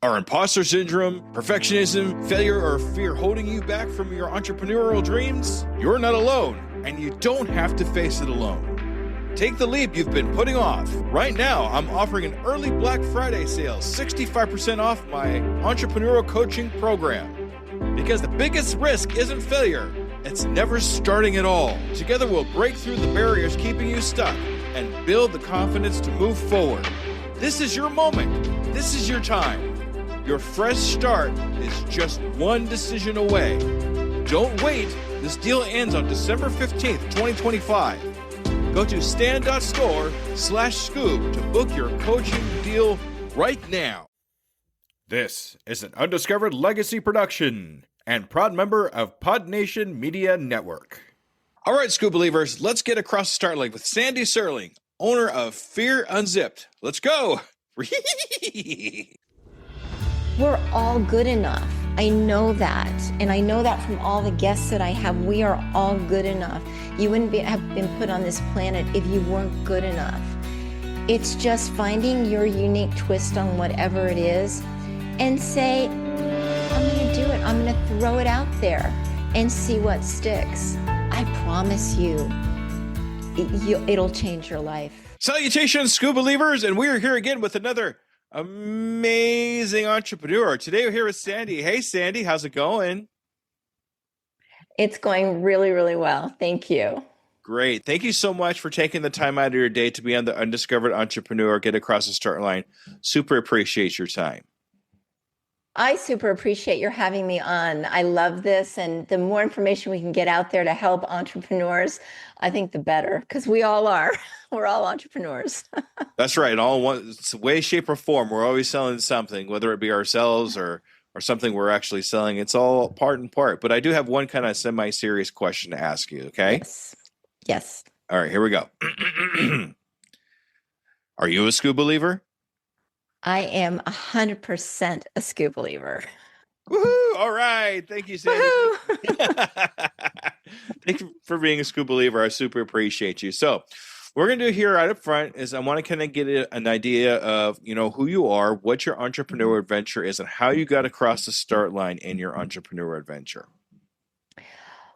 Are imposter syndrome, perfectionism, failure, or fear holding you back from your entrepreneurial dreams? You're not alone, and you don't have to face it alone. Take the leap you've been putting off. Right now, I'm offering an early Black Friday sale, 65% off my entrepreneurial coaching program. Because the biggest risk isn't failure, it's never starting at all. Together, we'll break through the barriers keeping you stuck and build the confidence to move forward. This is your moment. This is your time. Your fresh start is just one decision away. Don't wait. This deal ends on December 15th, 2025. Go to stand.store/Skoob to book your coaching deal right now. This is an Undiscovered Legacy production and proud member of Pod Nation Media Network. All right, Skoob believers, let's get across the start line with Sandy Serling, owner of Fear Unzipped. Let's go. We're all good enough. I know that. And I know that from all the guests that I have. We are all good enough. You wouldn't have been put on this planet if you weren't good enough. It's just finding your unique twist on whatever it is and say, I'm going to do it. I'm going to throw it out there and see what sticks. I promise you, it'll change your life. Salutations, Skoob believers, and we are here again with another amazing entrepreneur. Today we're here with Sandy. Hey, Sandy, how's it going? It's going really, really well. Thank you. Great. Thank you so much for taking the time out of your day to be on the Undiscovered Entrepreneur, get across the start line. Super appreciate your time. I super appreciate your having me on. I love this. And the more information we can get out there to help entrepreneurs, I think the better, because we all are. We're all entrepreneurs. That's right. In all one way, shape, or form, we're always selling something, whether it be ourselves or something we're actually selling. It's all part and part. But I do have one kind of semi-serious question to ask you, okay? Yes. All right, here we go. Are you a Skoob believer? I am 100% a Skoob believer. Woohoo! All right. Thank you, Sandy. Thank you for being a Skoob believer. I super appreciate you. So what we're going to do here right up front is I want to kind of get an idea of, who you are, what your entrepreneurial adventure is, and how you got across the start line in your entrepreneurial adventure.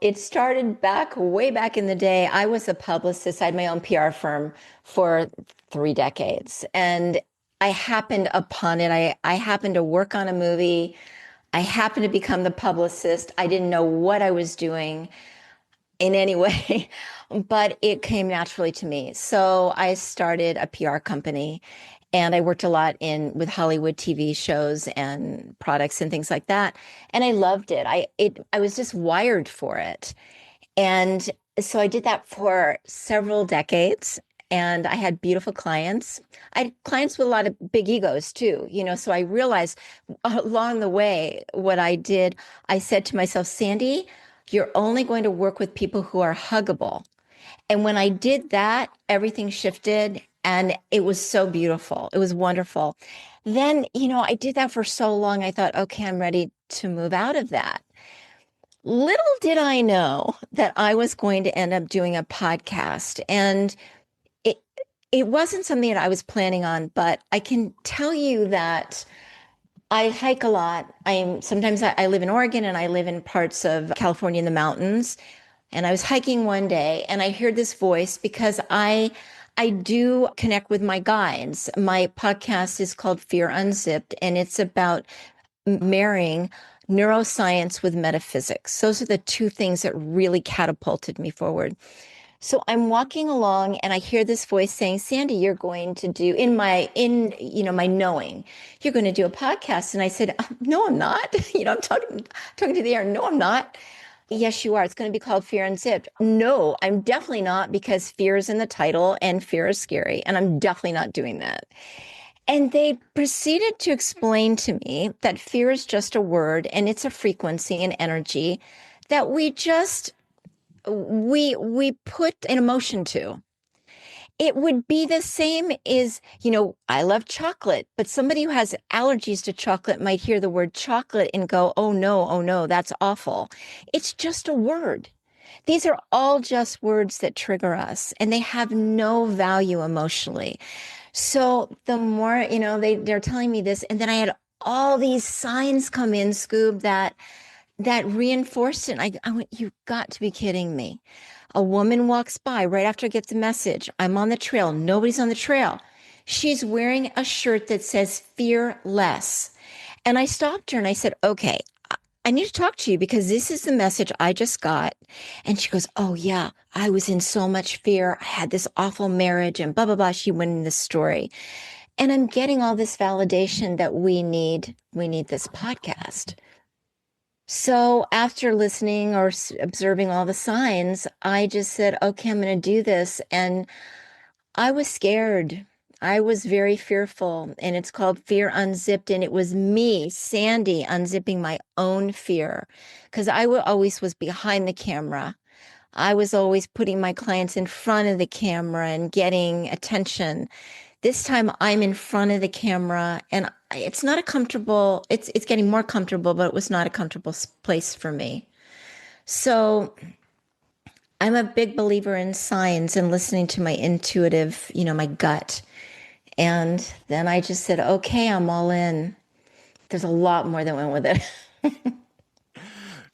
It started way back in the day. I was a publicist. I had my own PR firm for 3 decades. And I happened upon it. I happened to work on a movie. I happened to become the publicist. I didn't know what I was doing in any way, but it came naturally to me. So I started a PR company, and I worked a lot with Hollywood TV shows and products and things like that. And I loved it. I was just wired for it. And so I did that for several decades. And I had beautiful clients. I had clients with a lot of big egos too, so I realized along the way what I did, I said to myself, Sandy, you're only going to work with people who are huggable. And when I did that, everything shifted and it was so beautiful. It was wonderful. Then, I did that for so long. I thought, okay, I'm ready to move out of that. Little did I know that I was going to end up doing a podcast, and it wasn't something that I was planning on, but I can tell you that I hike a lot. Sometimes I live in Oregon and I live in parts of California in the mountains. And I was hiking one day and I heard this voice because I do connect with my guides. My podcast is called Fear Unzipped, and it's about marrying neuroscience with metaphysics. Those are the 2 things that really catapulted me forward. So I'm walking along and I hear this voice saying, Sandy, you're going to do my knowing, you're going to do a podcast. And I said, no, I'm not. I'm talking to the air. No, I'm not. Yes, you are. It's going to be called Fear Unzipped. No, I'm definitely not, because fear is in the title and fear is scary. And I'm definitely not doing that. And they proceeded to explain to me that fear is just a word, and it's a frequency and energy that we put an emotion to. It would be the same as, I love chocolate, but somebody who has allergies to chocolate might hear the word chocolate and go, oh no, that's awful. It's just a word. These are all just words that trigger us, and they have no value emotionally. So the more, they're telling me this, and then I had all these signs come in, Skoob, that reinforced it. I went, you've got to be kidding me. A woman walks by right after I get the message. I'm on the trail. Nobody's on the trail. She's wearing a shirt that says fear less. And I stopped her and I said, okay, I need to talk to you because this is the message I just got. And she goes, oh, yeah, I was in so much fear. I had this awful marriage and blah, blah, blah. She went in this story. And I'm getting all this validation that we need this podcast. So after listening or observing all the signs, I just said, okay, I'm going to do this. And I was scared. I was very fearful. And it's called Fear Unzipped. And it was me, Sandy, unzipping my own fear because always was behind the camera. I was always putting my clients in front of the camera and getting attention. This time I'm in front of the camera and it's not a comfortable, it's getting more comfortable, but it was not a comfortable place for me. So I'm a big believer in signs and listening to my intuitive, my gut. And then I just said, okay, I'm all in. There's a lot more that went with it.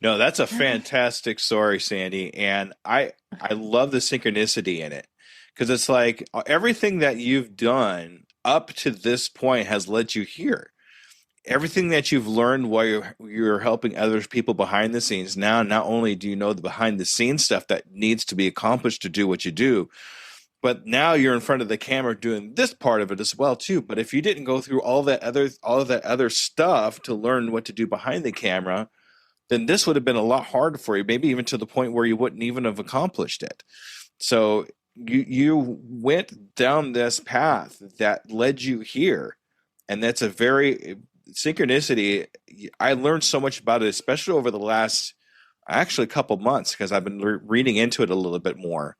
No, that's a fantastic story, Sandy. And I love the synchronicity in it because it's like everything that you've done up to this point has led you here. Everything that you've learned while you're helping other people behind the scenes. Now, not only do you know the behind the scenes stuff that needs to be accomplished to do what you do, but now you're in front of the camera doing this part of it as well too. But if you didn't go through all of that other stuff to learn what to do behind the camera, then this would have been a lot harder for you, maybe even to the point where you wouldn't even have accomplished it. So you went down this path that led you here. And that's a very synchronicity. I learned so much about it, especially over the last actually couple months, because I've been reading into it a little bit more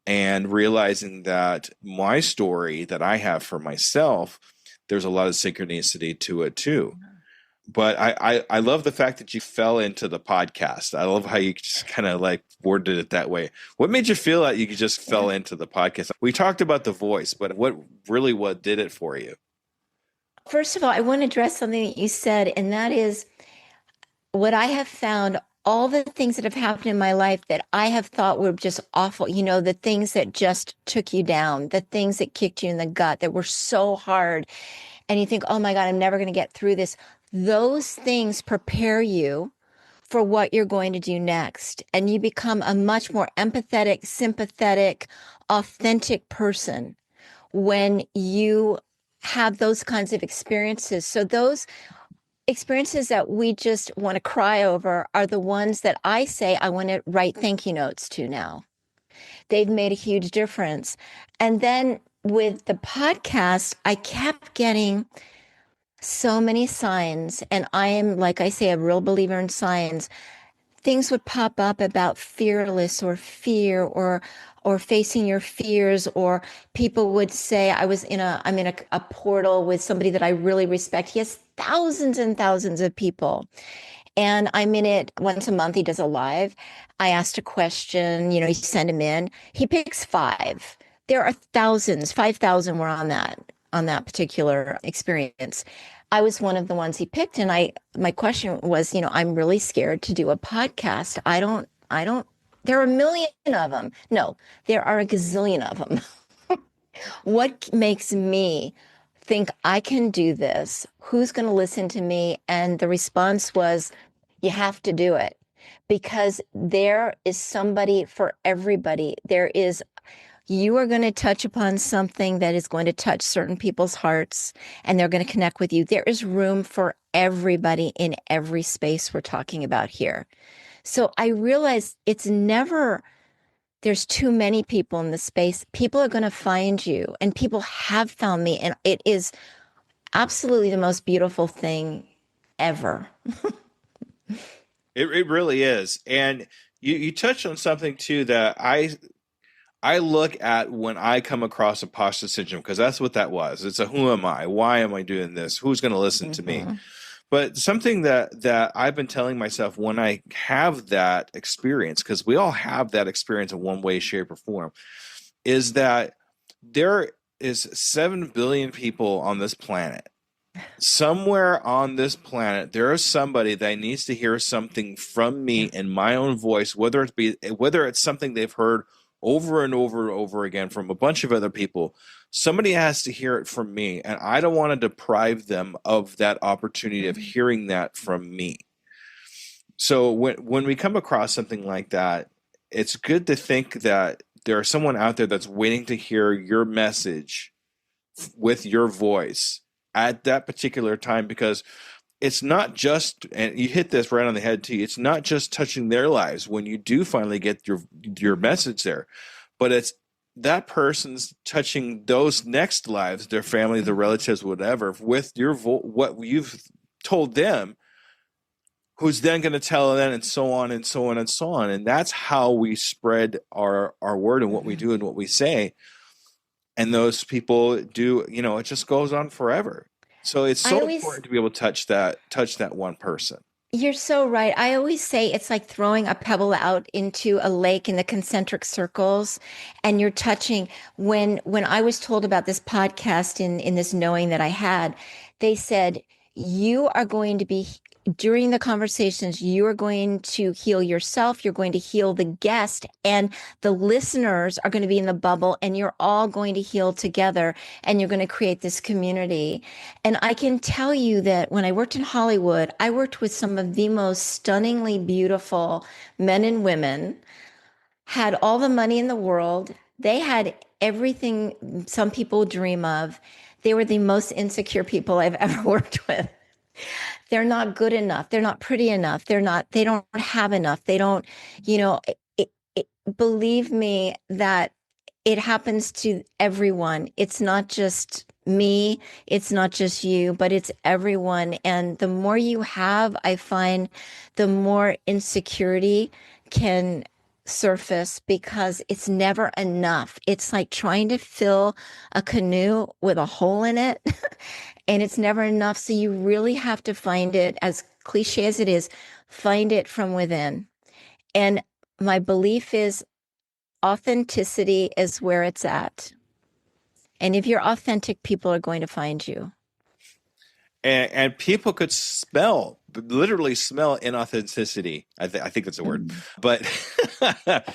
and realizing that my story that I have for myself, there's a lot of synchronicity to it too. But I love the fact that you fell into the podcast. I love how you just kind of like worded it that way. What made you feel like you just fell into the podcast? We talked about the voice, but what did it for you? First of all, I want to address something that you said, and that is what I have found, all the things that have happened in my life that I have thought were just awful, the things that just took you down, the things that kicked you in the gut that were so hard. And you think, oh my God, I'm never going to get through this. Those things prepare you for what you're going to do next. And you become a much more empathetic, sympathetic, authentic person when you have those kinds of experiences. So those experiences that we just want to cry over are the ones that I say I want to write thank you notes to now. They've made a huge difference. And then with the podcast, I kept getting so many signs. And I am, like I say, a real believer in signs. Things would pop up about fearless or fear or facing your fears, or people would say I'm in a portal with somebody that I really respect. He has thousands and thousands of people. And I'm in it once a month. He does a live. I asked a question, you send him in. He picks 5. There are thousands, 5,000 were on that particular experience. I was one of the ones he picked. And my question was, I'm really scared to do a podcast. I don't, there are a million of them. No, there are a gazillion of them. What makes me think I can do this? Who's going to listen to me? And the response was, you have to do it because there is somebody for everybody. You are going to touch upon something that is going to touch certain people's hearts and they're going to connect with you. There is room for everybody in every space we're talking about here. So I realize there's too many people in the space. People are going to find you, and people have found me. And it is absolutely the most beautiful thing ever. It really is. And you touched on something too that I look at when I come across imposter syndrome, because that's what that was. It's who am I? Why am I doing this? Who's going to listen to me? But something that I've been telling myself when I have that experience, because we all have that experience in one way, shape, or form, is that there is 7 billion people on this planet. Somewhere on this planet, there is somebody that needs to hear something from me Yeah. in my own voice, whether it's something they've heard over and over and over again from a bunch of other people. Somebody has to hear it from me, and I don't want to deprive them of that opportunity of Mhm. hearing that from me. So when we come across something like that, it's good to think that there's someone out there that's waiting to hear your message with your voice at that particular time, because it's not just, and you hit this right on the head too, it's not just touching their lives when you do finally get your message there, but it's that person's touching those next lives, their family, their Mhm. relatives, whatever, with what you've told them, who's then going to tell them, and so on and so on and so on. And that's how we spread our word and what we Mhm. do and what we say. And those people do, it just goes on forever. So it's I so always important to be able to touch that one person. You're so right. I always say it's like throwing a pebble out into a lake in the concentric circles, and you're touching. When I was told about this podcast in this knowing that I had, they said you are going to be during the conversations, you are going to heal yourself, you're going to heal the guest, and the listeners are going to be in the bubble, and you're all going to heal together, and you're going to create this community. And I can tell you that when I worked in Hollywood, I worked with some of the most stunningly beautiful men and women, had all the money in the world. They had everything some people dream of. They were the most insecure people I've ever worked with. They're not good enough. They're not pretty enough. They don't have enough. They don't, you know, believe me that it happens to everyone. It's not just me, it's not just you, but it's everyone. And the more you have, I find the more insecurity can surface because it's never enough. It's like trying to fill a canoe with a hole in it, and it's never enough. So you really have to find it, as cliche as it is, find it from within. And my belief is authenticity is where it's at. And if you're authentic, people are going to find you. And people could literally smell inauthenticity. I think that's a word, Mm. but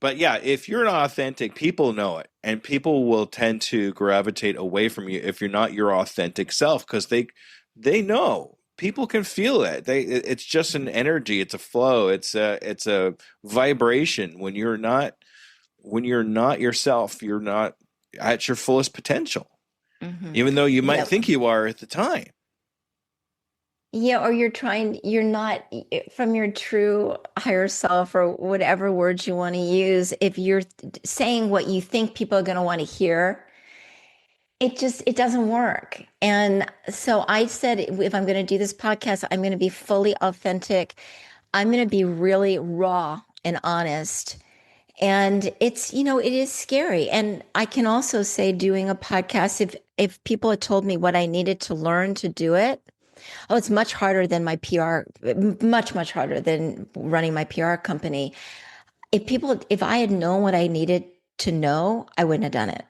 but yeah, if you're not authentic, people know it, and people will tend to gravitate away from you if you're not your authentic self, because they know. People can feel it. It's just an energy. It's a flow. It's a vibration. When you're not yourself, you're not at your fullest potential, Hmm. even though you might Yeah. think you are at the time. Yeah. Or you're not from your true higher self or whatever words you want to use. If you're saying what you think people are going to want to hear, it doesn't work. And so I said, if I'm going to do this podcast, I'm going to be fully authentic. I'm going to be really raw and honest. And it is scary. And I can also say doing a podcast, if people had told me what I needed to learn to do it, oh, it's much harder than my PR, much, much harder than running my PR company. If I had known what I needed to know, I wouldn't have done it.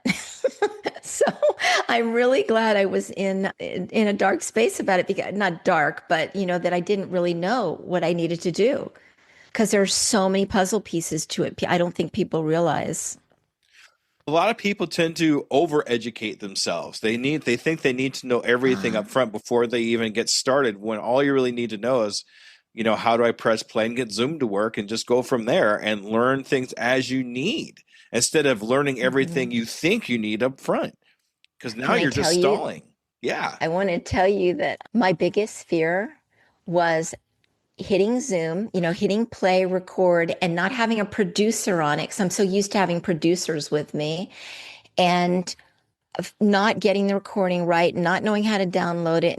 So I'm really glad I was in a dark space about it, because not dark, but that I didn't really know what I needed to do, because there's so many puzzle pieces to it. I don't think people realize. A lot of people tend to over-educate themselves. They think they need to know everything up Ah, front before they even get started, when all you really need to know is, how do I press play and get Zoom to work, and just go from there and learn things as you need, instead of learning everything mhm. you think you need up front, because now Can I you're tell just you? stalling. Yeah. I want to tell you that my biggest fear was hitting Zoom, hitting play, record, and not having a producer on it, because I'm so used to having producers with me, and not getting the recording right, not knowing how to download it.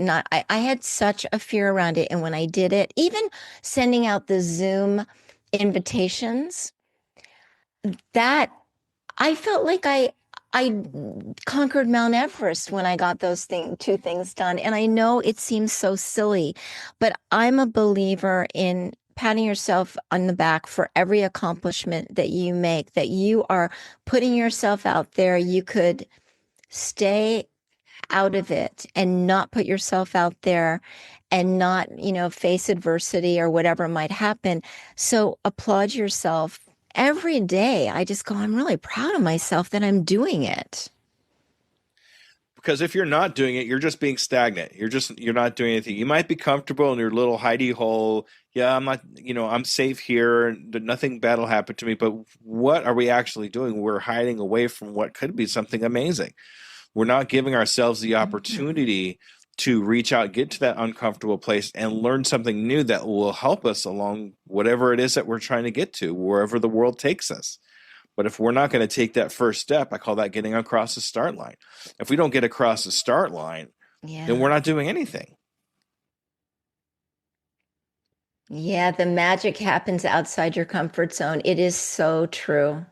I had such a fear around it. And when I did it, even sending out the Zoom invitations, that I felt like I conquered Mount Everest when I got two things done. And I know it seems so silly, but I'm a believer in patting yourself on the back for every accomplishment that you make, that you are putting yourself out there. You could stay out of it and not put yourself out there and not, face adversity or whatever might happen. So applaud yourself every day. I just go, I'm really proud of myself that I'm doing it. Because if you're not doing it, you're just being stagnant. You're not doing anything. You might be comfortable in your little hidey hole. Yeah, I'm not, I'm safe here. Nothing bad will happen to me. But what are we actually doing? We're hiding away from what could be something amazing. We're not giving ourselves the opportunity to reach out, get to that uncomfortable place and learn something new that will help us along whatever it is that we're trying to get to, wherever the world takes us. But if we're not going to take that first step, I call that getting across the start line. If we don't get across the start line, then we're not doing anything. Yeah, the magic happens outside your comfort zone. It is so true.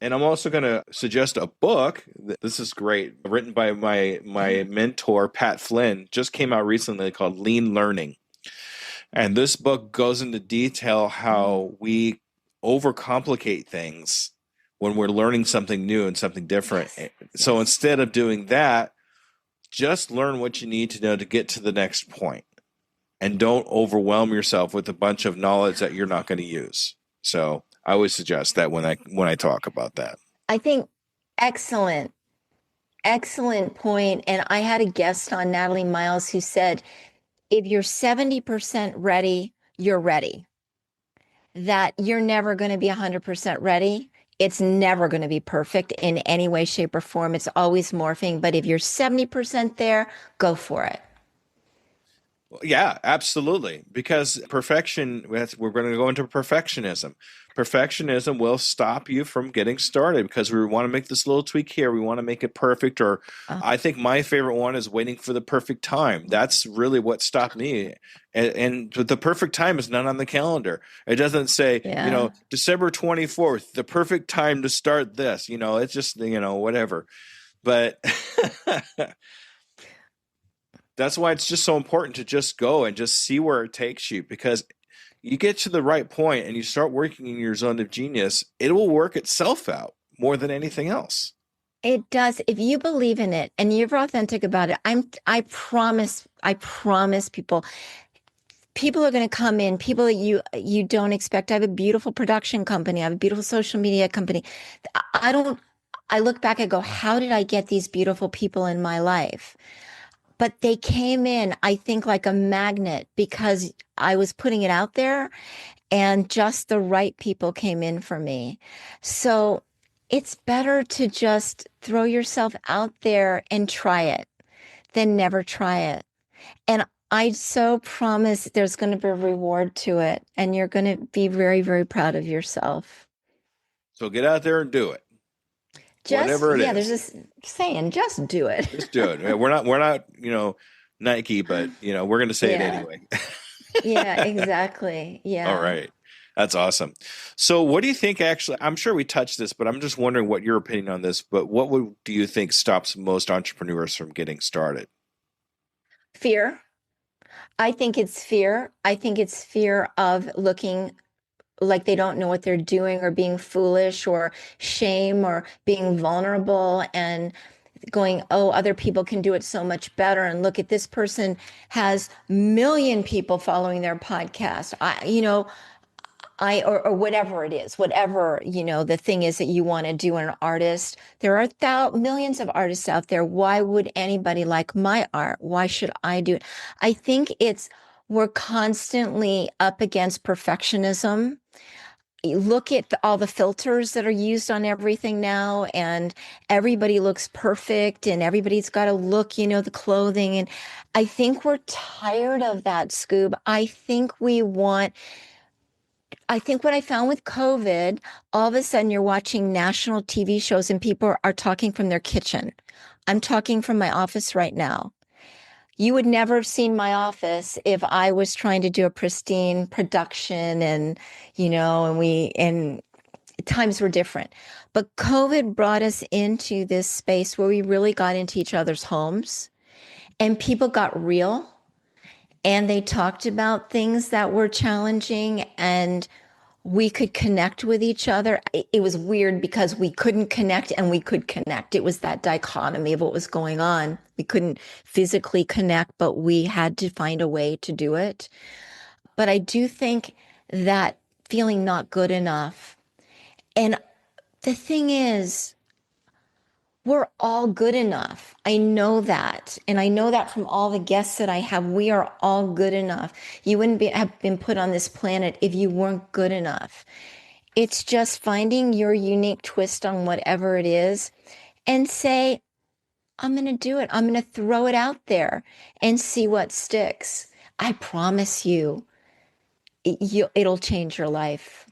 And I'm also going to suggest a book. This is great, written by my mentor, Pat Flynn, just came out recently, called Lean Learning. And this book goes into detail how we overcomplicate things when we're learning something new and something different. Yes. So instead of doing that, just learn what you need to know to get to the next point. And don't overwhelm yourself with a bunch of knowledge that you're not going to use. So I always suggest that when I talk about that. I think excellent point. And I had a guest on, Natalie Miles, who said, if you're 70% ready, you're ready. That you're never going to be 100% ready. It's never going to be perfect in any way, shape, or form. It's always morphing. But if you're 70% there, go for it. Yeah, absolutely. Because perfection, we're going to go into perfectionism. Perfectionism will stop you from getting started because we want to make this little tweak here. We want to make it perfect. Or I think my favorite one is waiting for the perfect time. That's really what stopped me. And the perfect time is not on the calendar. It doesn't say, December 24th, the perfect time to start this. It's just, whatever. But that's why it's just so important to just go and just see where it takes you, because you get to the right point and you start working in your zone of genius, it will work itself out more than anything else. It does. If you believe in it and you're authentic about it, I promise people are going to come in, people that you don't expect. I have a beautiful production company. I have a beautiful social media company. I look back and go, how did I get these beautiful people in my life? But they came in, I think, like a magnet because I was putting it out there and just the right people came in for me. So it's better to just throw yourself out there and try it than never try it. And I so promise there's going to be a reward to it and you're going to be very, very proud of yourself. So get out there and do it. Whatever it is. There's this saying, just do it. Just do it. We're not, Nike, but we're going to say it anyway. Yeah, exactly. Yeah. All right. That's awesome. So what do you think actually, I'm sure we touched this, but I'm just wondering what your opinion on this, but do you think stops most entrepreneurs from getting started? Fear. I think it's fear. I think it's fear of looking like they don't know what they're doing or being foolish or shame or being vulnerable and going, oh, other people can do it so much better. And look at this person has 1 million people following their podcast. Or whatever it is, whatever, the thing is that you want to do in an artist. There are millions of artists out there. Why would anybody like my art? Why should I do it? I think we're constantly up against perfectionism. You look at all the filters that are used on everything now, and everybody looks perfect and everybody's got to look, the clothing. And I think we're tired of that, Skoob. I think what I found with COVID, all of a sudden you're watching national TV shows and people are talking from their kitchen. I'm talking from my office right now. You would never have seen my office if I was trying to do a pristine production and times were different. But COVID brought us into this space where we really got into each other's homes and people got real and they talked about things that were challenging and we could connect with each other. It was weird because we couldn't connect and we could connect. It was that dichotomy of what was going on. We couldn't physically connect, but we had to find a way to do it. But I do think that feeling not good enough. And the thing is, we're all good enough. I know that. And I know that from all the guests that I have. We are all good enough. You wouldn't have been put on this planet if you weren't good enough. It's just finding your unique twist on whatever it is and say, I'm going to do it. I'm going to throw it out there and see what sticks. I promise you, it'll change your life.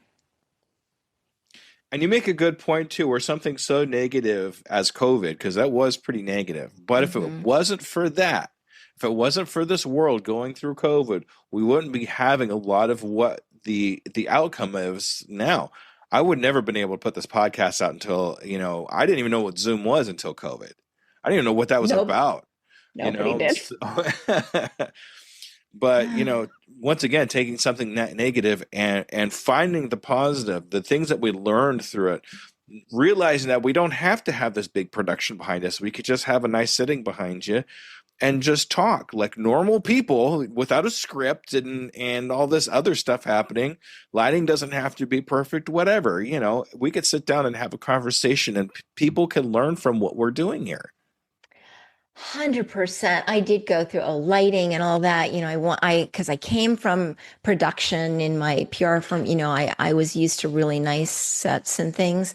And you make a good point too, where something so negative as COVID, because that was pretty negative. But if it wasn't for that, if it wasn't for this world going through COVID, we wouldn't be having a lot of what the outcome is now. I would never been able to put this podcast out until, I didn't even know what Zoom was until COVID. I didn't even know what that was about. Nobody did. But, once again, taking something negative and finding the positive, the things that we learned through it, realizing that we don't have to have this big production behind us. We could just have a nice sitting behind you and just talk like normal people without a script and all this other stuff happening. Lighting doesn't have to be perfect, whatever. We could sit down and have a conversation and people can learn from what we're doing here. 100%. I did go through lighting and all that. Because I came from production in my PR firm. I was used to really nice sets and things.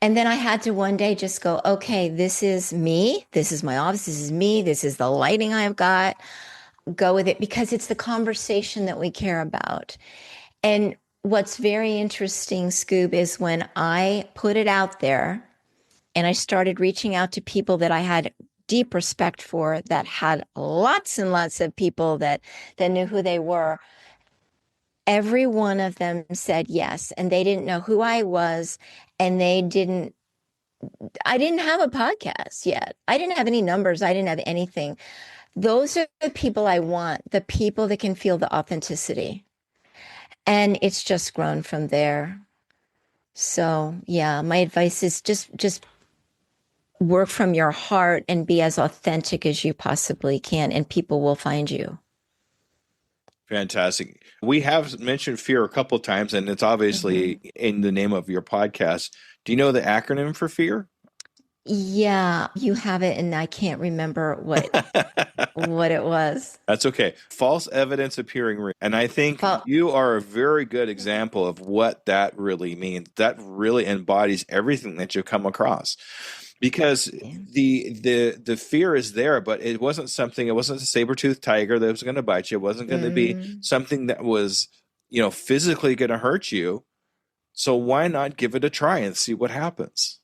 And then I had to one day just go, okay, this is me. This is my office. This is me. This is the lighting I've got. Go with it because it's the conversation that we care about. And what's very interesting, Skoob, is when I put it out there and I started reaching out to people that I had deep respect for, that had lots and lots of people that knew who they were. Every one of them said yes, and they didn't know who I was, and I didn't have a podcast yet. I didn't have any numbers. I didn't have anything. Those are the people I want, the people that can feel the authenticity. And it's just grown from there. So yeah, my advice is just work from your heart and be as authentic as you possibly can, and people will find you. Fantastic. We have mentioned fear a couple of times, and it's obviously in the name of your podcast. Do you know the acronym for fear? Yeah, you have it, and I can't remember what it was. That's okay. False evidence appearing real. And I think you are a very good example of what that really means. That really embodies everything that you come across. Because the fear is there, but it wasn't a saber-toothed tiger that was going to bite you. It wasn't going to be something that was, physically going to hurt you. So why not give it a try and see what happens?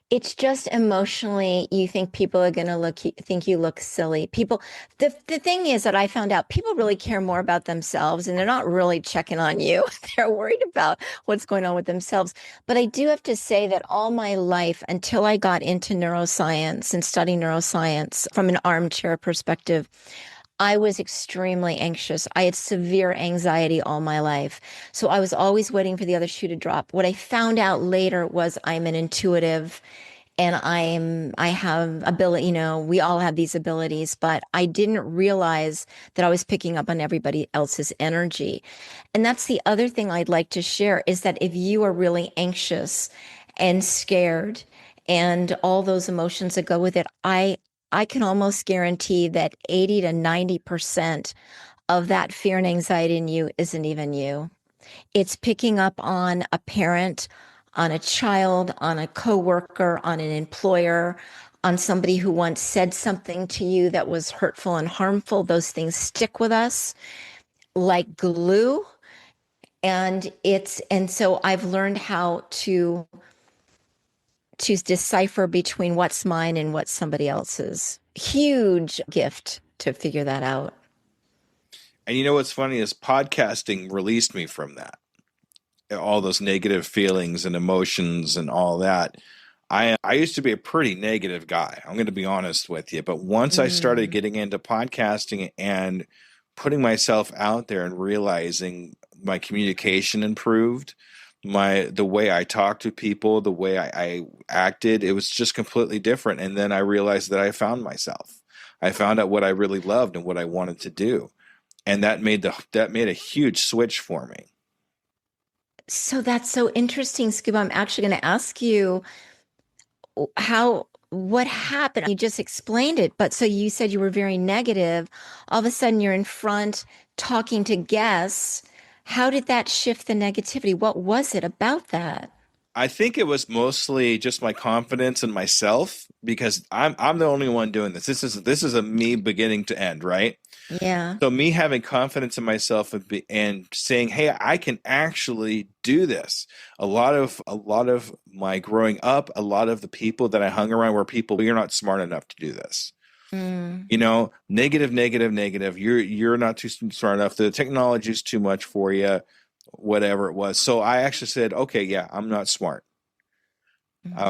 It's just emotionally, you think people are going to think you look silly. The thing is that I found out people really care more about themselves, and they're not really checking on you. They're worried about what's going on with themselves. But I do have to say that all my life, until I got into neuroscience and studying neuroscience from an armchair perspective, I was extremely anxious. I had severe anxiety all my life. So I was always waiting for the other shoe to drop. What I found out later was I'm an intuitive, and I have ability, we all have these abilities, but I didn't realize that I was picking up on everybody else's energy. And that's the other thing I'd like to share, is that if you are really anxious and scared and all those emotions that go with it, I can almost guarantee that 80 to 90% of that fear and anxiety in you isn't even you. It's picking up on a parent, on a child, on a coworker, on an employer, on somebody who once said something to you that was hurtful and harmful. Those things stick with us like glue. And so I've learned how to decipher between what's mine and what's somebody else's. Huge gift to figure that out. And what's funny is podcasting released me from that. All those negative feelings and emotions and all that. I used to be a pretty negative guy. I'm going to be honest with you. But once I started getting into podcasting and putting myself out there and realizing my communication improved, the way I talked to people, the way I acted, it was just completely different. And then I realized that I found myself. I found out what I really loved and what I wanted to do. And that made a huge switch for me. So that's so interesting, Skoob. I'm actually going to ask you what happened. You just explained it, but so you said you were very negative. All of a sudden, you're in front talking to guests. How did that shift the negativity? What was it about that? I think it was mostly just my confidence in myself because I'm the only one doing this. This is a me beginning to end, right? Yeah. So me having confidence in myself and saying, "Hey, I can actually do this." A lot of my growing up, a lot of the people that I hung around were people, "You're not smart enough to do this." Mm. Negative, negative, negative. You're not too smart enough. The technology is too much for you, whatever it was. So I actually said, "Okay, yeah, I'm not smart.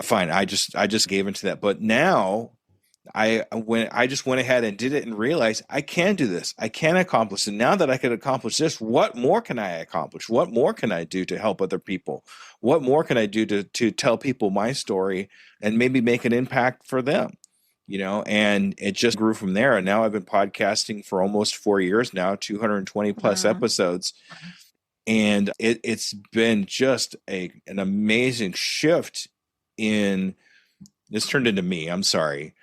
Fine." I just gave into that. But now I just went ahead and did it and realized I can do this. I can accomplish it. Now that I can accomplish this, what more can I accomplish? What more can I do to help other people? What more can I do to tell people my story and maybe make an impact for them? And it just grew from there. And now I've been podcasting for almost 4 years now, 220 plus Wow. episodes. And it's been just an amazing shift in this turned into me. I'm sorry.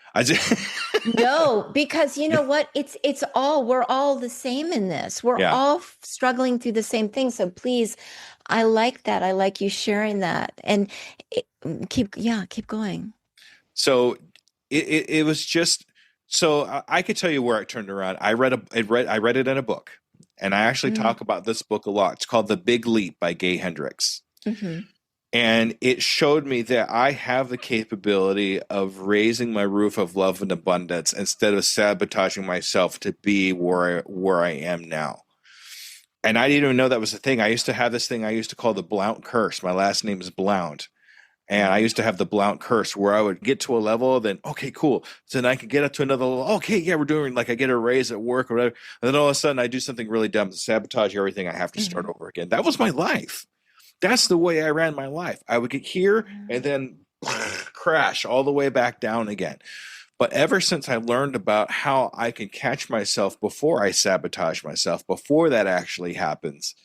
No, because you know what? We're all the same in this. We're Yeah. all struggling through the same thing. So please, I like that. I like you sharing that. And it, keep going. So it was just so I could tell you where it turned around. I read it in a book, and I actually Mm. talk about this book a lot. It's called The Big Leap by Gay Hendricks. Hmm. And it showed me that I have the capability of raising my roof of love and abundance instead of sabotaging myself to be where I am now. And I didn't even know that was a thing. I used to have this thing I used to call the Blount curse. My last name is Blount. And I used to have the Blount curse where I would get to a level, then, okay, cool. So then I could get up to another level. Okay, yeah, we're doing like I get a raise at work or whatever. And then all of a sudden I do something really dumb to sabotage everything. I have to start over again. That was my life. That's the way I ran my life. I would get here and then crash all the way back down again. But ever since I learned about how I can catch myself before I sabotage myself, before that actually happens,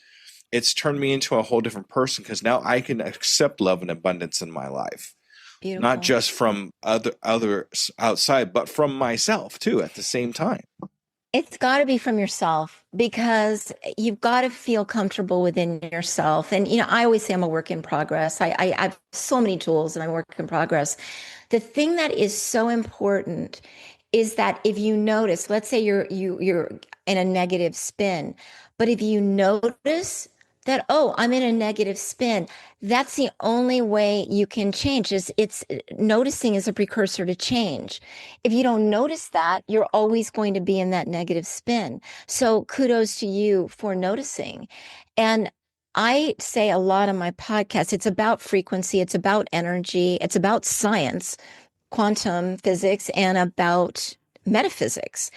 it's turned me into a whole different person because now I can accept love and abundance in my life. Not Beautiful. just from others outside, but from myself too at the same time. It's got to be from yourself because you've got to feel comfortable within yourself. And, I always say I'm a work in progress. I have so many tools and I'm a work in progress. The thing that is so important is that if you notice, let's say you're in a negative spin, but if you notice that, oh, I'm in a negative spin, that's the only way you can change. It's noticing is a precursor to change. If you don't notice that, you're always going to be in that negative spin. So kudos to you for noticing. And I say a lot on my podcast, it's about frequency, it's about energy, it's about science, quantum physics, and about metaphysics.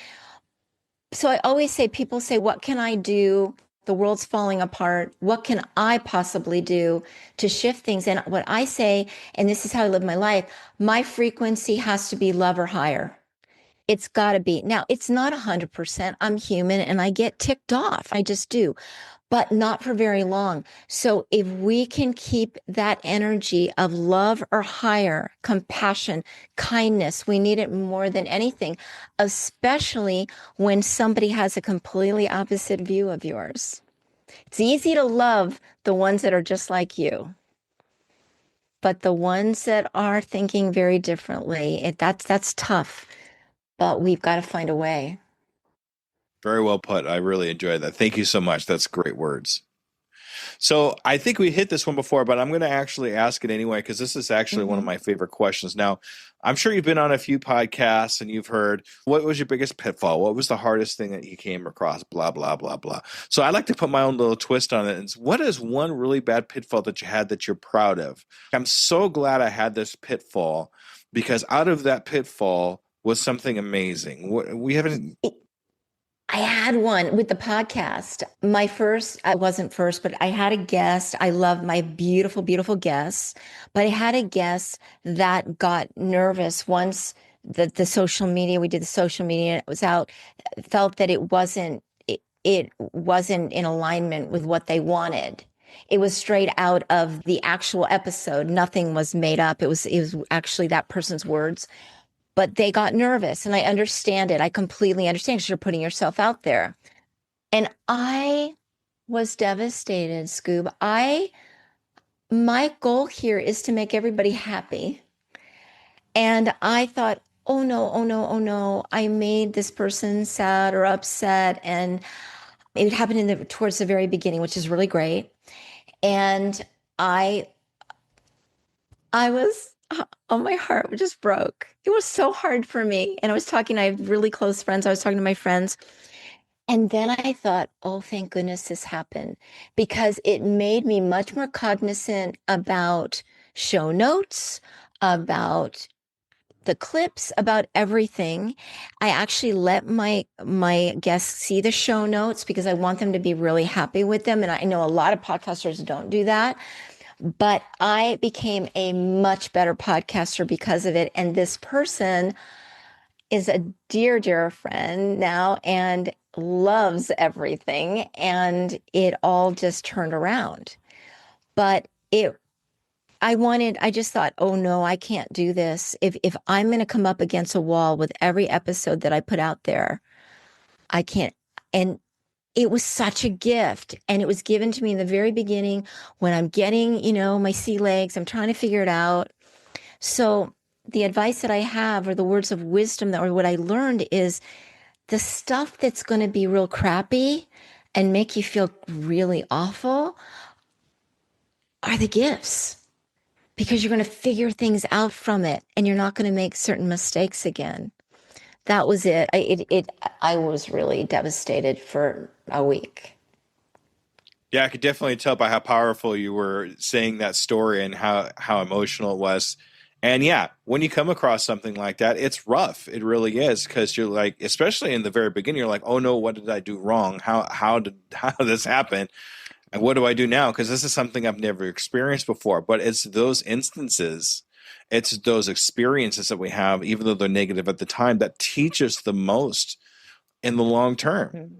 So I always say, people say, what can I do? The world's falling apart. What can I possibly do to shift things? And what I say, and this is how I live my life, my frequency has to be love or higher. It's got to be. Now, it's not 100%. I'm human and I get ticked off. I just do, but not for very long. So if we can keep that energy of love or higher, compassion, kindness, we need it more than anything, especially when somebody has a completely opposite view of yours. It's easy to love the ones that are just like you, but the ones that are thinking very differently, that's tough, but we've got to find a way. Very well put. I really enjoyed that. Thank you so much. That's great words. So I think we hit this one before, but I'm going to actually ask it anyway because this is actually one of my favorite questions. Now, I'm sure you've been on a few podcasts and you've heard, what was your biggest pitfall? What was the hardest thing that you came across? Blah, blah, blah, blah. So I like to put my own little twist on it. And what is one really bad pitfall that you had that you're proud of? I'm so glad I had this pitfall because out of that pitfall was something amazing. We haven't. I had one with the podcast. My first, I wasn't first, but I had a guest. I love my beautiful, beautiful guests. But I had a guest that got nervous once the social media, we did the social media, and it was out, felt that it wasn't in alignment with what they wanted. It was straight out of the actual episode. Nothing was made up. It was actually that person's words, but they got nervous, and I understand it. I completely understand because you're putting yourself out there. And I was devastated, Skoob. My goal here is to make everybody happy. And I thought, oh no, oh no, oh no, I made this person sad or upset. And it happened towards the very beginning, which is really great. And I was, oh, my heart just broke. It was so hard for me. And I have really close friends. I was talking to my friends. And then I thought, oh, thank goodness this happened, because it made me much more cognizant about show notes, about the clips, about everything. I actually let my guests see the show notes because I want them to be really happy with them. And I know a lot of podcasters don't do that. But I became a much better podcaster because of it. And this person is a dear, dear friend now and loves everything. And it all just turned around. But I just thought, oh no, I can't do this. If I'm going to come up against a wall with every episode that I put out there, I can't. And it was such a gift. And it was given to me in the very beginning when I'm getting, my sea legs, I'm trying to figure it out. So the advice that I have, or the words of wisdom or what I learned, is the stuff that's going to be real crappy and make you feel really awful are the gifts, because you're going to figure things out from it and you're not going to make certain mistakes again. That was it. I was really devastated for a week. Yeah, I could definitely tell by how powerful you were saying that story and how emotional it was. And yeah, when you come across something like that, it's rough. It really is, because you're like, especially in the very beginning, you're like, oh no, what did I do wrong? How did this happen? And what do I do now? Because this is something I've never experienced before. But it's those instances, it's those experiences that we have, even though they're negative at the time, that teach us the most in the long term. Mm-hmm.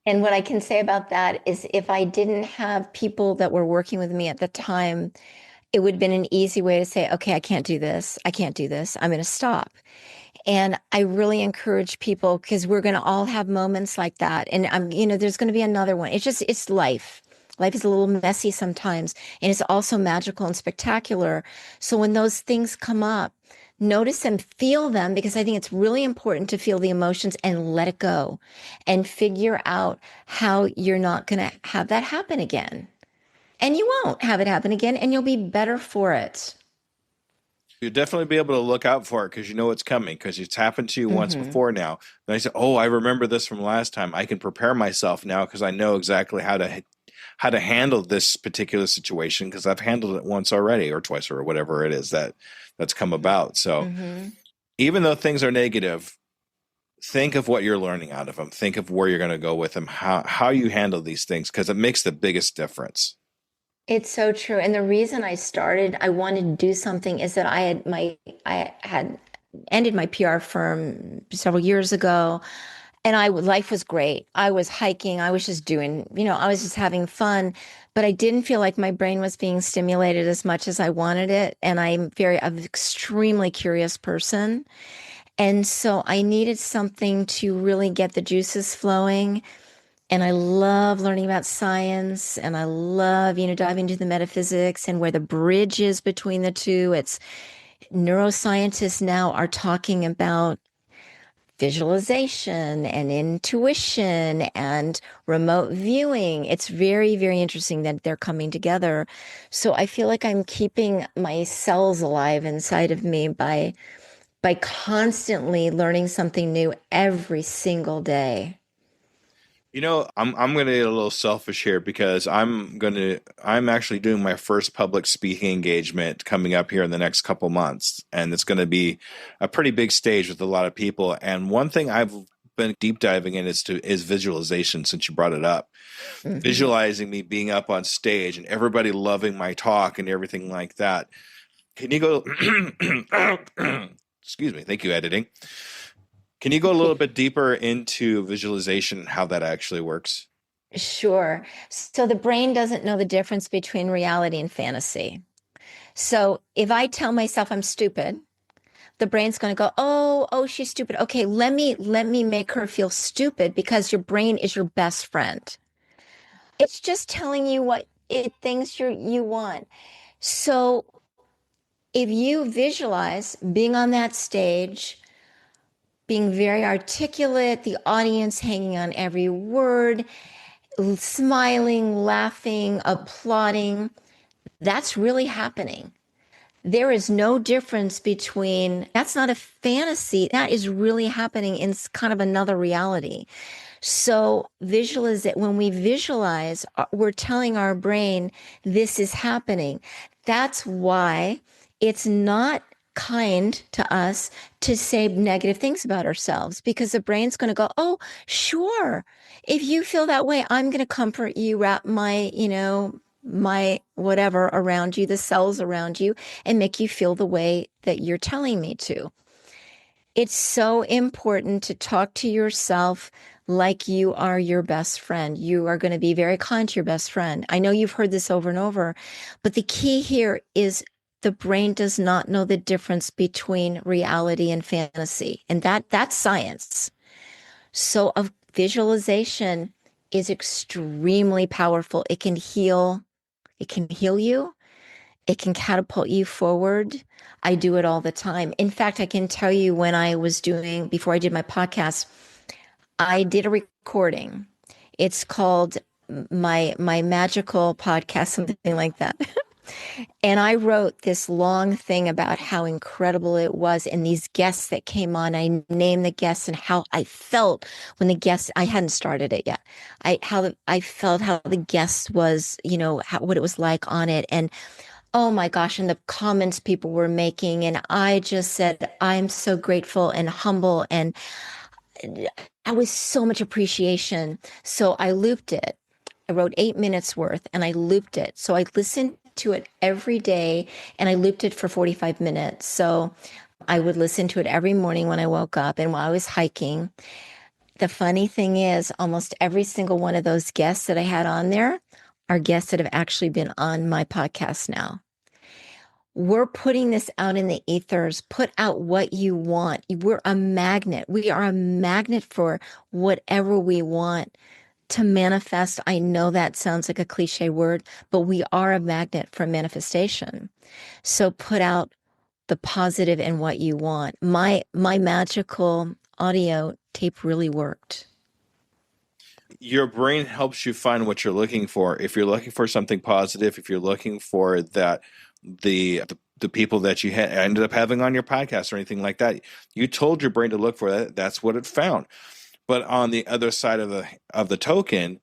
And what I can say about that is, if I didn't have people that were working with me at the time, it would have been an easy way to say, okay, I can't do this. I can't do this. I'm going to stop. And I really encourage people, because we're going to all have moments like that. And there's going to be another one. It's life. Life is a little messy sometimes, and it's also magical and spectacular. So when those things come up, notice them, feel them, because I think it's really important to feel the emotions and let it go and figure out how you're not going to have that happen again. And you won't have it happen again, and you'll be better for it. You'll definitely be able to look out for it, because you know it's coming, because it's happened to you once before now. And I said, oh, I remember this from last time. I can prepare myself now because I know exactly how to handle this particular situation, because I've handled it once already, or twice, or whatever it is that's come about. So even though things are negative, think of what you're learning out of them. Think of where you're going to go with them, how you handle these things, because it makes the biggest difference. It's so true. And the reason I wanted to do something, is that I had ended my PR firm several years ago, and life was great. I was hiking. I was just doing, I was just having fun, but I didn't feel like my brain was being stimulated as much as I wanted it. And I'm an extremely curious person. And so I needed something to really get the juices flowing. And I love learning about science, and I love, diving into the metaphysics and where the bridge is between the two. It's neuroscientists now are talking about visualization and intuition and remote viewing. It's very, very interesting that they're coming together. So I feel like I'm keeping my cells alive inside of me by constantly learning something new every single day. I'm going to get a little selfish here, because I'm actually doing my first public speaking engagement coming up here in the next couple months. And it's going to be a pretty big stage with a lot of people. And one thing I've been deep diving in is visualization, since you brought it up. Mhm. Visualizing me being up on stage and everybody loving my talk and everything like that. Can you go excuse me, thank you, editing. Can you go a little bit deeper into visualization and how that actually works? Sure. So the brain doesn't know the difference between reality and fantasy. So if I tell myself I'm stupid, the brain's going to go, oh, she's stupid. Okay, let me make her feel stupid, because your brain is your best friend. It's just telling you what it thinks you want. So if you visualize being on that stage, being very articulate, the audience hanging on every word, smiling, laughing, applauding, that's really happening. There is no difference between, that's not a fantasy. That is really happening in kind of another reality. So when we visualize, we're telling our brain this is happening. That's why it's not kind to us to say negative things about ourselves, because the brain's going to go, oh, sure. If you feel that way, I'm going to comfort you, wrap my whatever around you, the cells around you, and make you feel the way that you're telling me to. It's so important to talk to yourself like you are your best friend. You are going to be very kind to your best friend. I know you've heard this over and over, but the key here is the brain does not know the difference between reality and fantasy. And that's science. So a visualization is extremely powerful. It can heal you. It can catapult you forward. I do it all the time. In fact, I can tell you, before I did my podcast, I did a recording. It's called my magical podcast, something like that. And I wrote this long thing about how incredible it was, and these guests that came on. I named the guests and how I felt when I hadn't started it yet. I felt how the guest was, what it was like on it. And oh my gosh, and the comments people were making. And I just said, I'm so grateful and humble. And I was so much appreciation. So I looped it. I wrote 8 minutes worth and I looped it. So I listened to it every day and I looped it for 45 minutes. So I would listen to it every morning when I woke up and while I was hiking. The funny thing is, almost every single one of those guests that I had on there are guests that have actually been on my podcast now. We're putting this out in the ethers. Put out what you want. We're a magnet. We are a magnet for whatever we want to manifest. I know that sounds like a cliche word, but we are a magnet for manifestation. So put out the positive and what you want. My magical audio tape really worked. Your brain helps you find what you're looking for. If you're looking for something positive, if you're looking for that, the people that you ended up having on your podcast or anything like that, you told your brain to look for that. That's what it found. But on the other side of the token,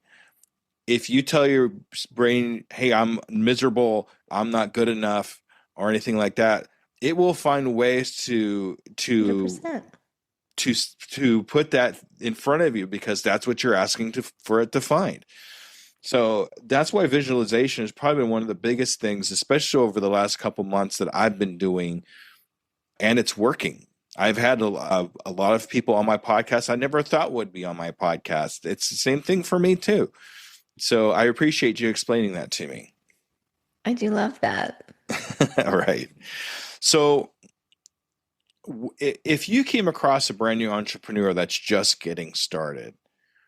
if you tell your brain, "Hey, I'm miserable, I'm not good enough," or anything like that, it will find ways to 100%. to put that in front of you, because that's what you're asking for it to find. So that's why visualization is probably one of the biggest things, especially over the last couple months, that I've been doing, and it's working. I've had a lot of people on my podcast I never thought would be on my podcast. It's the same thing for me too. So I appreciate you explaining that to me. I do love that. All right. So if you came across a brand new entrepreneur that's just getting started,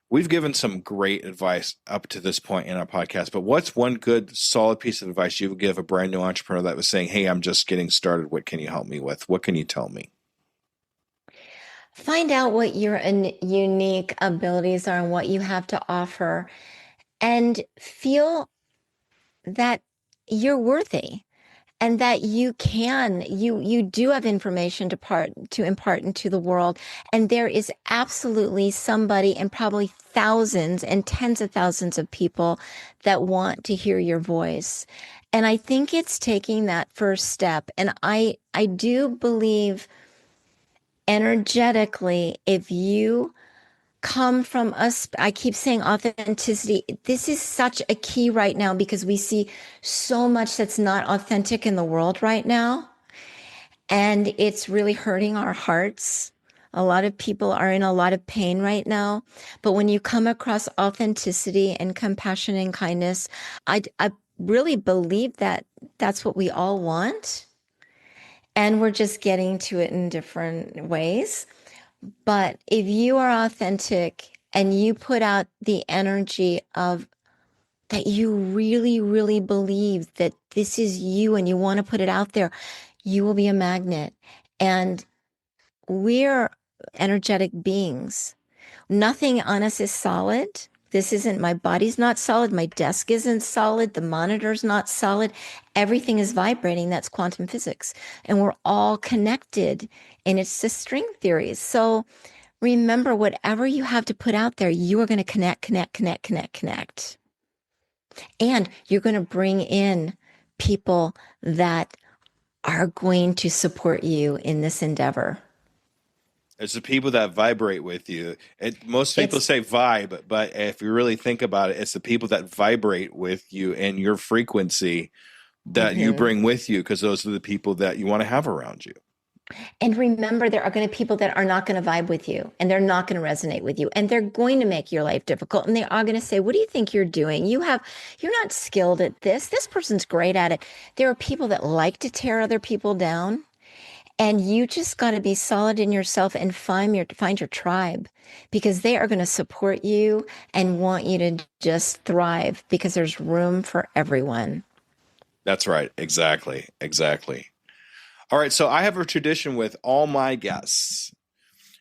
we've given some great advice up to this point in our podcast, but what's one good solid piece of advice you would give a brand new entrepreneur that was saying, "Hey, I'm just getting started. What can you help me with? What can you tell me?" Find out what your unique abilities are and what you have to offer, and feel that you're worthy and that you do have information to impart into the world. And there is absolutely somebody, and probably thousands and tens of thousands of people that want to hear your voice. And I think it's taking that first step. And I do believe energetically, if you come from us. I keep saying authenticity. This is such a key right now because we see so much that's not authentic in the world right now. And it's really hurting our hearts. A lot of people are in a lot of pain right now. But when you come across authenticity and compassion and kindness, I really believe that that's what we all want. And we're just getting to it in different ways. But if you are authentic and you put out the energy of that you really, really believe that this is you and you want to put it out there, you will be a magnet. And we're energetic beings. Nothing on us is solid. This isn't, my body's not solid. My desk isn't solid. The monitor's not solid. Everything is vibrating. That's quantum physics. And we're all connected. And it's the string theory. So remember, whatever you have to put out there, you are going to connect. And you're going to bring in people that are going to support you in this endeavor. It's the people that vibrate with you. Most people say vibe, but if you really think about it, it's the people that vibrate with you and your frequency that you bring with you, because those are the people that you want to have around you. And remember, there are going to be people that are not going to vibe with you and they're not going to resonate with you and they're going to make your life difficult. And they are going to say, what do you think you're doing? You're not skilled at this. This person's great at it. There are people that like to tear other people down. And you just got to be solid in yourself and find your tribe, because they are going to support you and want you to just thrive, because there's room for everyone. That's right. Exactly. All right. So I have a tradition with all my guests.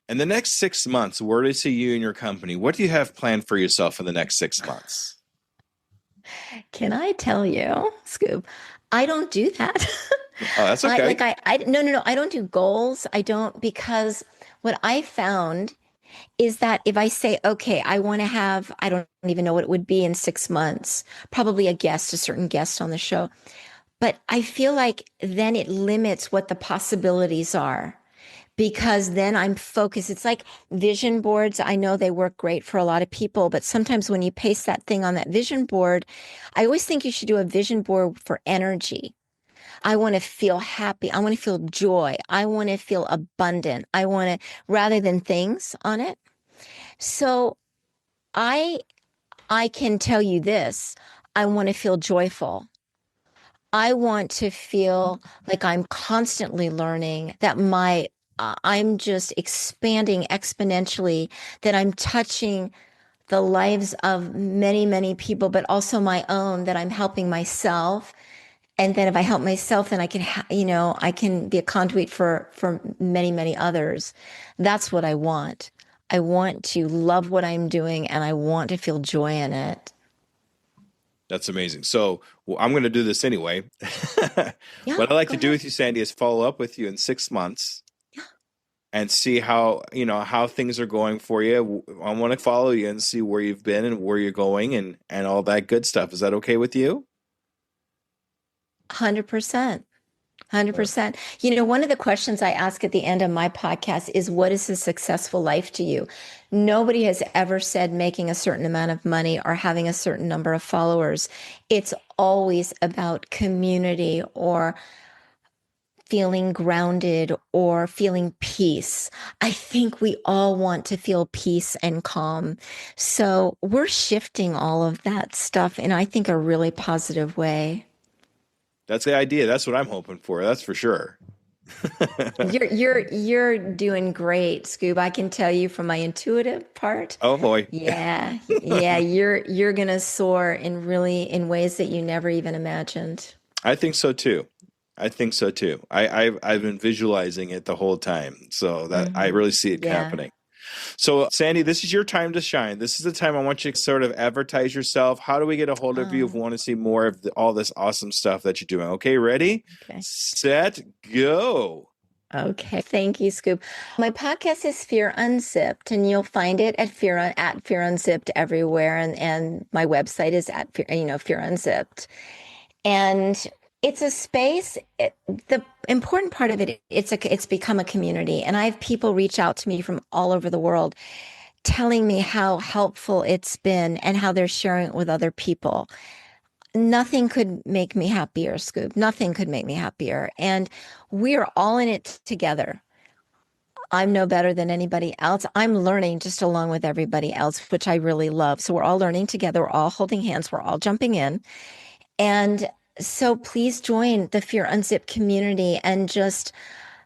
In the next 6 months, where do you see you and your company? What do you have planned for yourself in the next 6 months? Can I tell you, Skoob, I don't do that. Oh, that's okay. No. I don't do goals. I don't, because what I found is that if I say, okay, I want to have, I don't even know what it would be in 6 months, probably a certain guest on the show. But I feel like then it limits what the possibilities are, because then I'm focused. It's like vision boards. I know they work great for a lot of people, but sometimes when you paste that thing on that vision board, I always think you should do a vision board for energy. I want to feel happy. I want to feel joy. I want to feel abundant. I want to, rather than things on it. So I can tell you this. I want to feel joyful. I want to feel like I'm constantly learning, that I'm just expanding exponentially, that I'm touching the lives of many, many people, but also my own, that I'm helping myself. And then if I help myself, then I can, I can be a conduit for many, many others. That's what I want. I want to love what I'm doing and I want to feel joy in it. That's amazing. So I'm going to do this anyway. Yeah, what I like to do with you, Sandy, is follow up with you in 6 months and see how things are going for you. I want to follow you and see where you've been and where you're going and all that good stuff. Is that okay with you? 100%. 100%. One of the questions I ask at the end of my podcast is, what is a successful life to you? Nobody has ever said making a certain amount of money or having a certain number of followers. It's always about community or feeling grounded or feeling peace. I think we all want to feel peace and calm. So we're shifting all of that stuff in, I think, a really positive way. That's the idea. That's what I'm hoping for. That's for sure. You're doing great, Skoob. I can tell you from my intuitive part. Oh boy. Yeah. You're gonna soar in ways that you never even imagined. I think so too. I've been visualizing it the whole time, so that I really see it happening. So, Sandy, this is your time to shine. This is the time I want you to sort of advertise yourself. How do we get a hold of you if we want to see more of all this awesome stuff that you're doing? Okay, ready? Okay. Set, go. Okay. Thank you, Skoob. My podcast is Fear Unzipped, and you'll find it at Fear Unzipped everywhere. And my website is at Fear Unzipped. And it's a space. The important part of it, it's become a community. And I have people reach out to me from all over the world. telling me how helpful it's been and how they're sharing it with other people. Nothing could make me happier, Skoob. Nothing could make me happier. And we're all in it together. I'm no better than anybody else. I'm learning just along with everybody else, which I really love. So we're all learning together. We're all holding hands. We're all jumping in. And so please join the Fear Unzipped community and just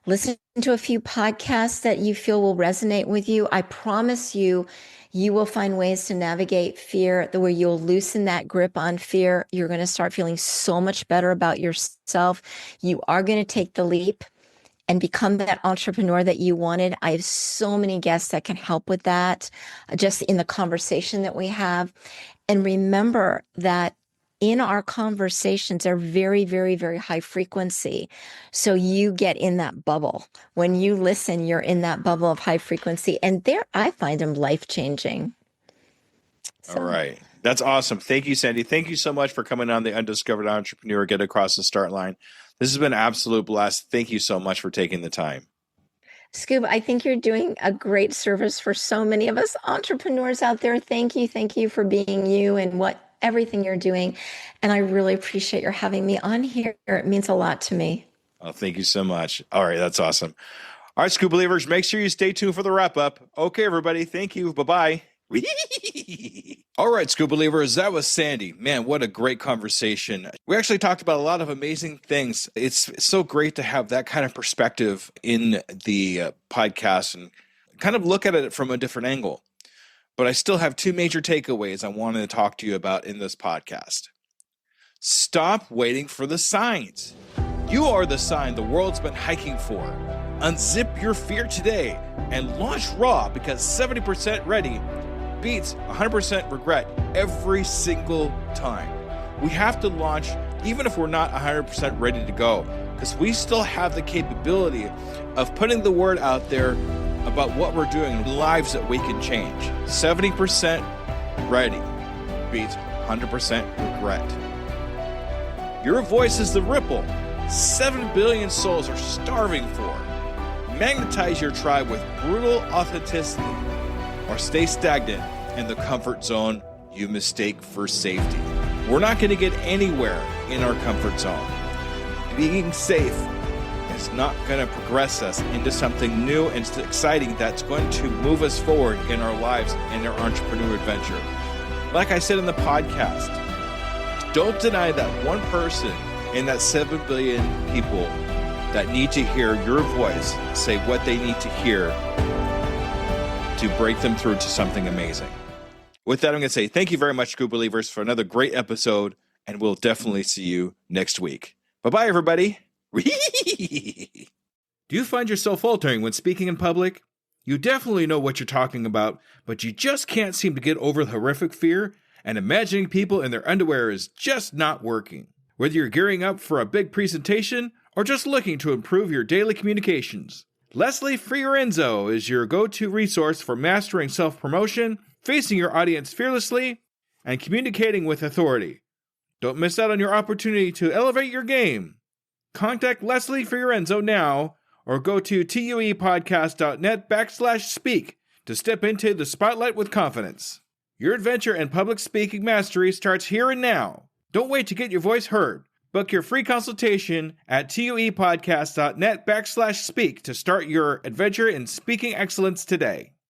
listen to a few podcasts that you feel will resonate with you. I promise you, you will find ways to navigate fear the way you'll loosen that grip on fear. You're going to start feeling so much better about yourself. You are going to take the leap and become that entrepreneur that you wanted. I have so many guests that can help with that just in the conversation that we have. And remember that in our conversations, they're very, very, very high frequency. So you get in that bubble. When you listen, you're in that bubble of high frequency. And there, I find them life-changing. All right. That's awesome. Thank you, Sandy. Thank you so much for coming on the Undiscovered Entrepreneur, Get Across the Start Line. This has been an absolute blast. Thank you so much for taking the time. Skoob, I think you're doing a great service for so many of us entrepreneurs out there. Thank you. Thank you for being you and everything you're doing. And I really appreciate your having me on here. It means a lot to me. Oh, thank you so much. All right. That's awesome. All right, Skoob Believers, make sure you stay tuned for the wrap up. Okay, everybody. Thank you. Bye-bye. All right, Skoob Believers, that was Sandy. Man, what a great conversation. We actually talked about a lot of amazing things. It's so great to have that kind of perspective in the podcast and kind of look at it from a different angle. But I still have two major takeaways I wanted to talk to you about in this podcast. Stop waiting for the signs. You are the sign the world's been hiking for. Unzip your fear today and launch raw, because 70% ready beats 100% regret every single time. We have to launch even if we're not 100% ready to go, because we still have the capability of putting the word out there about what we're doing, lives that we can change. 70% ready beats 100% regret. Your voice is the ripple 7 billion souls are starving for. Magnetize your tribe with brutal authenticity, or stay stagnant in the comfort zone you mistake for safety. We're not going to get anywhere in our comfort zone. Being safe is not going to progress us into something new and exciting that's going to move us forward in our lives and our entrepreneur adventure. Like I said in the podcast, don't deny that one person in that 7 billion people that need to hear your voice say what they need to hear to break them through to something amazing. With that, I'm going to say thank you very much, Skoob Believers, for another great episode, and we'll definitely see you next week. Bye-bye, everybody. Do you find yourself faltering when speaking in public? You definitely know what you're talking about, but you just can't seem to get over the horrific fear, and imagining people in their underwear is just not working. Whether you're gearing up for a big presentation or just looking to improve your daily communications, Leslie Fiorenzo is your go-to resource for mastering self-promotion, facing your audience fearlessly, and communicating with authority. Don't miss out on your opportunity to elevate your game. Contact Leslie Fiorenzo now, or go to tuepodcast.net/speak to step into the spotlight with confidence. Your adventure in public speaking mastery starts here and now. Don't wait to get your voice heard. Book your free consultation at tuepodcast.net/speak to start your adventure in speaking excellence today.